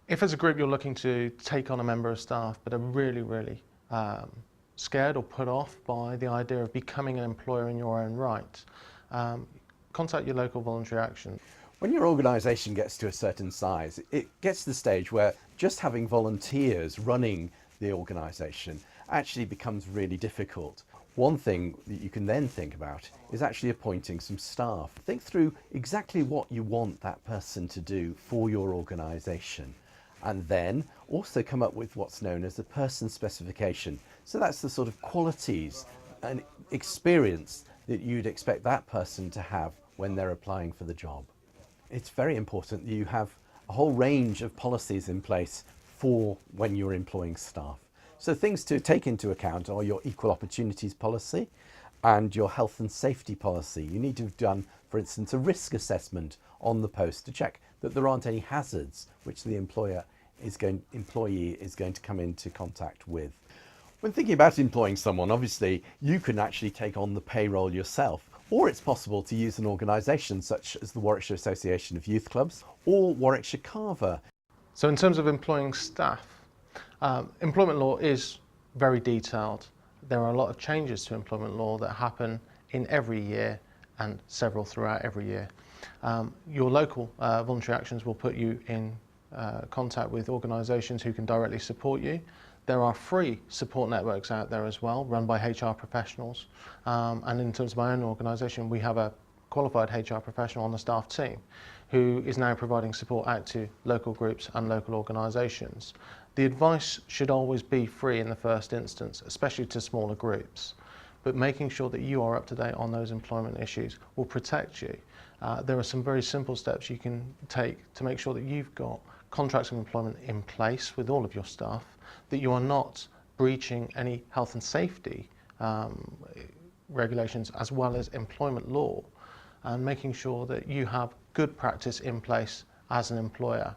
If as a group you're looking to take on a member of staff but are really scared or put off by the idea of becoming an employer in your own right, contact your local voluntary action. When your organisation gets to a certain size, it gets to the stage where just having volunteers running the organisation actually becomes really difficult. One thing that you can then think about is actually appointing some staff. Think through exactly what you want that person to do for your organisation, and then also come up with what's known as a person specification. So that's the sort of qualities and experience that you'd expect that person to have when they're applying for the job. It's very important that you have a whole range of policies in place for when you're employing staff. So things to take into account are your equal opportunities policy and your health and safety policy. You need to have done, for instance, a risk assessment on the post to check that there aren't any hazards which the employee is going to come into contact with. When thinking about employing someone, obviously you can actually take on the payroll yourself, or it's possible to use an organisation such as the Warwickshire Association of Youth Clubs or Warwickshire Carver. So in terms of employing staff, employment law is very detailed. There are a lot of changes to employment law that happen in every year and several throughout every year. Your local voluntary actions will put you in contact with organisations who can directly support you. There are free support networks out there as well, run by HR professionals. And in terms of my own organisation, we have a qualified HR professional on the staff team who is now providing support out to local groups and local organisations. The advice should always be free in the first instance, especially to smaller groups, but making sure that you are up to date on those employment issues will protect you. There are some very simple steps you can take to make sure that you've got contracts of employment in place with all of your staff, that you are not breaching any health and safety regulations as well as employment law, and making sure that you have good practice in place as an employer.